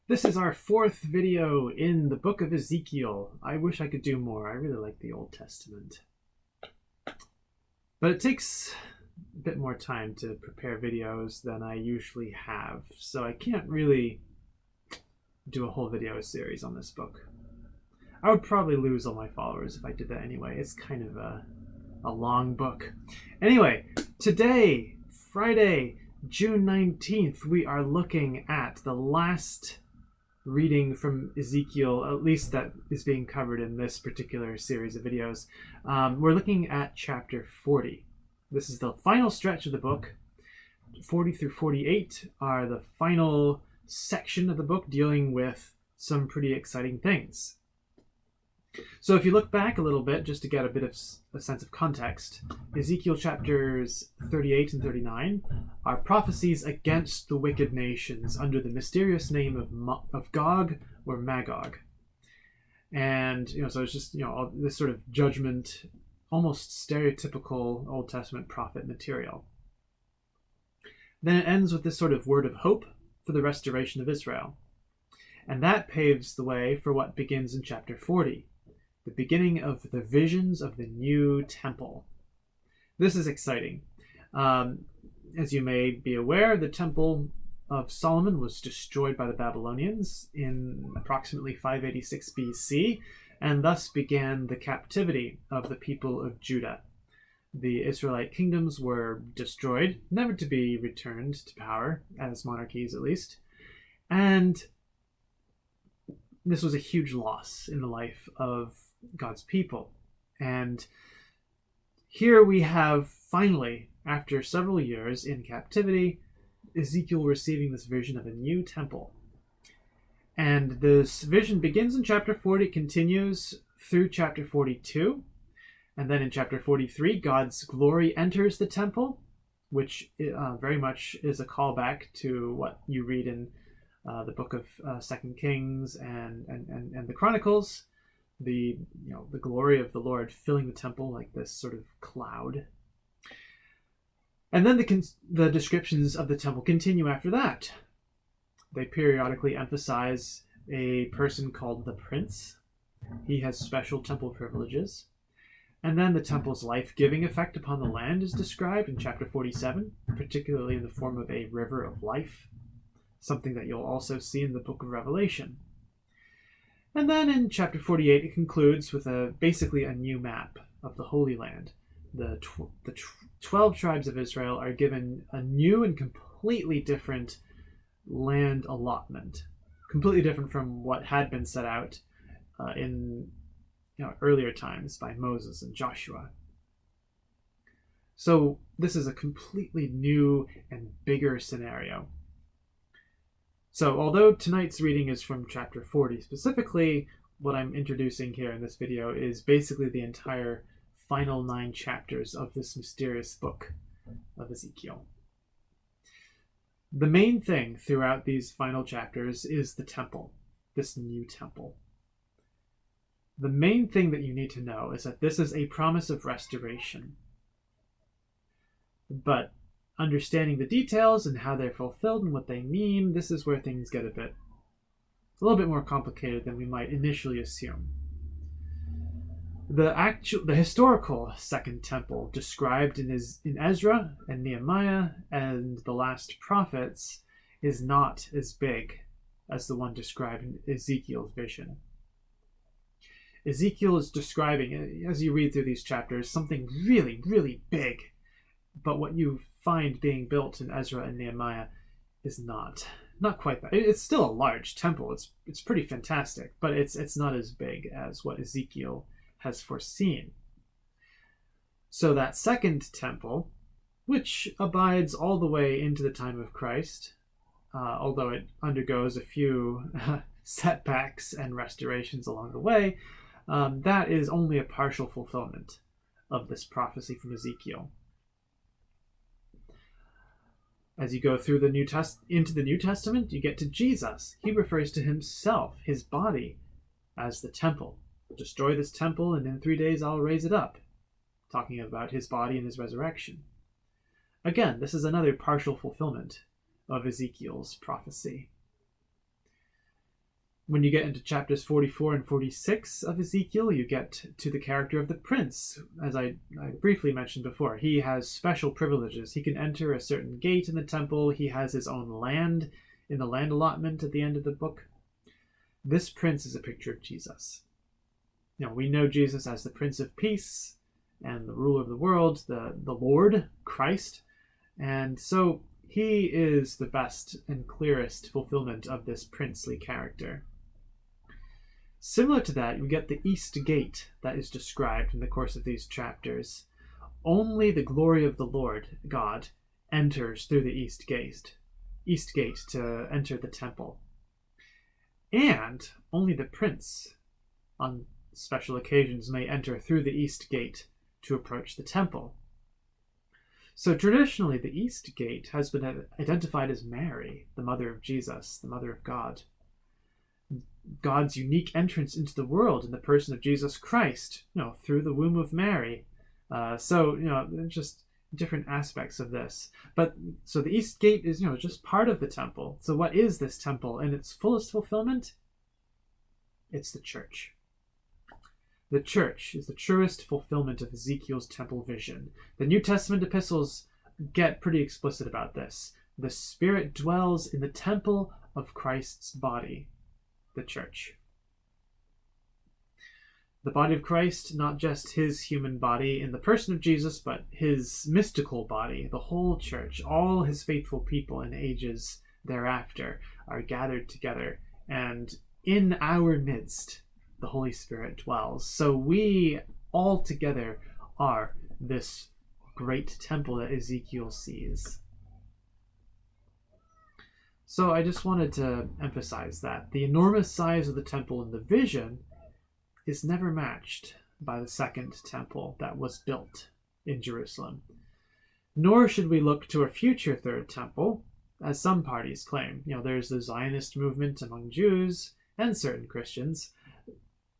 This is our fourth video in the book of Ezekiel. I wish I could do more. I really like the Old Testament. But it takes a bit more time to prepare videos than I usually have, so I can't really do a whole video series on this book. I would probably lose all my followers if I did that anyway. It's kind of a long book. Anyway, today, Friday, June 19th, we are looking at the last reading from Ezekiel, at least that is being covered in this particular series of videos. We're looking at chapter 40. This is the final stretch of the book. 40 through 48 are the final section of the book dealing with some pretty exciting things. So if you look back a little bit, just to get a bit of a sense of context, Ezekiel chapters 38 and 39 are prophecies against the wicked nations under the mysterious name of Gog or Magog. And, so it's just, all this sort of judgment, almost stereotypical Old Testament prophet material. Then it ends with this sort of word of hope for the restoration of Israel. And that paves the way for what begins in chapter 40. The beginning of the visions of the new temple. This is exciting. As you may be aware, the temple of Solomon was destroyed by the Babylonians in approximately 586 BC, and thus began the captivity of the people of Judah. The Israelite kingdoms were destroyed, never to be returned to power, as monarchies at least, and this was a huge loss in the life of God's people. And here we have finally, after several years in captivity, Ezekiel receiving this vision of a new temple. And this vision begins in chapter 40, continues through chapter 42. And then in chapter 43, God's glory enters the temple, which very much is a callback to what you read in the book of 2 Kings and the Chronicles. The glory of the Lord filling the temple like this sort of cloud. And then the descriptions of the temple continue after that. They periodically emphasize a person called the Prince. He has special temple privileges. And then the temple's life-giving effect upon the land is described in chapter 47, particularly in the form of a river of life, something that you'll also see in the book of Revelation. And then in chapter 48, it concludes with basically a new map of the Holy Land. The 12 tribes of Israel are given a new and completely different land allotment, completely different from what had been set out in earlier times by Moses and Joshua. So this is a completely new and bigger scenario. So although tonight's reading is from chapter 40 specifically, what I'm introducing here in this video is basically the entire final 9 chapters of this mysterious book of Ezekiel. The main thing throughout these final chapters is the temple, this new temple. The main thing that you need to know is that this is a promise of restoration. But understanding the details and how they're fulfilled and what they mean, this is where things get a little bit more complicated than we might initially assume. The historical second temple described in Ezra and Nehemiah and the last prophets is not as big as the one described in Ezekiel's vision. Ezekiel is describing, as you read through these chapters, something really, really big. But what you find being built in Ezra and Nehemiah is not quite that. It's still a large temple. It's pretty fantastic, but it's not as big as what Ezekiel has foreseen. So that second temple, which abides all the way into the time of Christ, although it undergoes a few setbacks and restorations along the way, that is only a partial fulfillment of this prophecy from Ezekiel. As you go through into the New Testament, you get to Jesus. He refers to himself, his body, as the temple. Destroy this temple, and in 3 days I'll raise it up. Talking about his body and his resurrection. Again, this is another partial fulfillment of Ezekiel's prophecy. When you get into chapters 44 and 46 of Ezekiel, you get to the character of the prince. As I briefly mentioned before, he has special privileges. He can enter a certain gate in the temple. He has his own land in the land allotment at the end of the book. This prince is a picture of Jesus. We know Jesus as the Prince of Peace and the ruler of the world, the Lord, Christ. And so he is the best and clearest fulfillment of this princely character. Similar to that, we get the East Gate that is described in the course of these chapters. Only the glory of the Lord God enters through the East Gate to enter the temple. And only the prince, on special occasions, may enter through the East Gate to approach the temple. So traditionally, the East Gate has been identified as Mary, the mother of Jesus, the mother of God. God's unique entrance into the world in the person of Jesus Christ, through the womb of Mary. Just different aspects of this. So the East Gate is, just part of the temple. So what is this temple in its fullest fulfillment? It's the church. The church is the truest fulfillment of Ezekiel's temple vision. The New Testament epistles get pretty explicit about this. The Spirit dwells in the temple of Christ's body, the church. The body of Christ, not just his human body in the person of Jesus, but his mystical body, the whole church, all his faithful people in ages thereafter are gathered together, and in our midst the Holy Spirit dwells. So we all together are this great temple that Ezekiel sees. So I just wanted to emphasize that the enormous size of the temple in the vision is never matched by the second temple that was built in Jerusalem. Nor should we look to a future third temple, as some parties claim. There's the Zionist movement among Jews and certain Christians,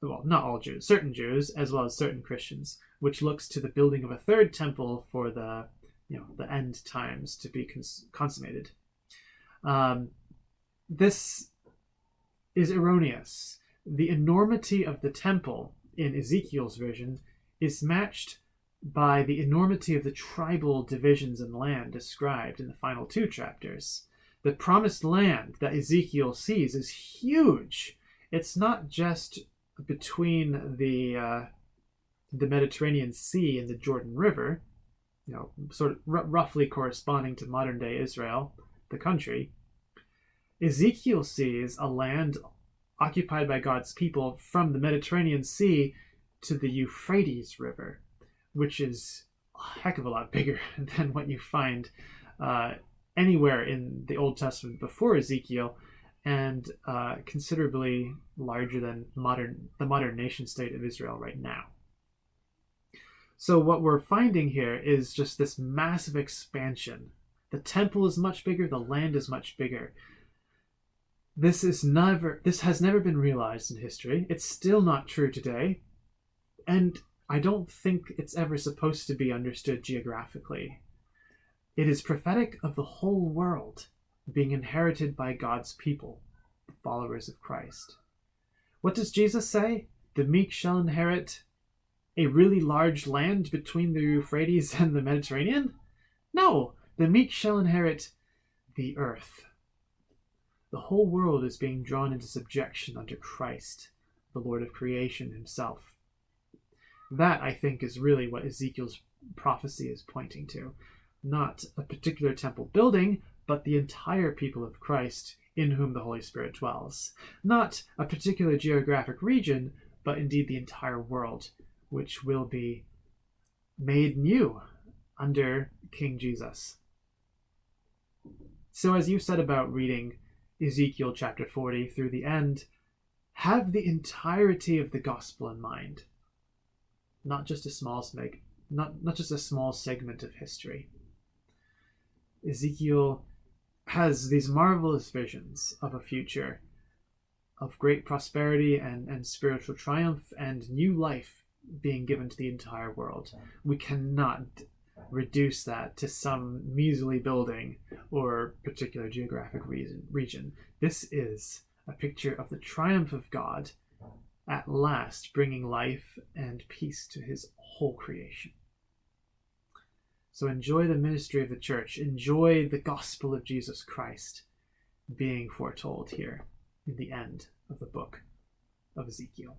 well, not all Jews, certain Jews, as well as certain Christians, which looks to the building of a third temple for the end times to be consummated. This is erroneous. The enormity of the temple in Ezekiel's vision is matched by the enormity of the tribal divisions in land described in the final two chapters. The promised land that Ezekiel sees is huge. It's not just between the Mediterranean Sea and the Jordan River, sort of roughly corresponding to modern-day Israel, the country. Ezekiel sees a land occupied by God's people from the Mediterranean Sea to the Euphrates River, which is a heck of a lot bigger than what you find anywhere in the Old Testament before Ezekiel, and considerably larger than the modern nation state of Israel right now. So what we're finding here is just this massive expansion. The temple is much bigger, the land is much bigger. This has never been realized in history. It's still not true today. And I don't think it's ever supposed to be understood geographically. It is prophetic of the whole world being inherited by God's people, the followers of Christ. What does Jesus say? The meek shall inherit a really large land between the Euphrates and the Mediterranean? No, the meek shall inherit the earth. The whole world is being drawn into subjection under Christ, the Lord of creation himself. That, I think, is really what Ezekiel's prophecy is pointing to. Not a particular temple building, but the entire people of Christ in whom the Holy Spirit dwells. Not a particular geographic region, but indeed the entire world, which will be made new under King Jesus. So as you said about reading Ezekiel chapter 40 through the end, have the entirety of the gospel in mind, not just a small segment of history. Ezekiel has these marvelous visions of a future of great prosperity and spiritual triumph and new life being given to the entire world. We cannot reduce that to some measly building or particular geographic region. This is a picture of the triumph of God at last bringing life and peace to his whole creation. So enjoy the ministry of the church. Enjoy the gospel of Jesus Christ being foretold here in the end of the book of Ezekiel.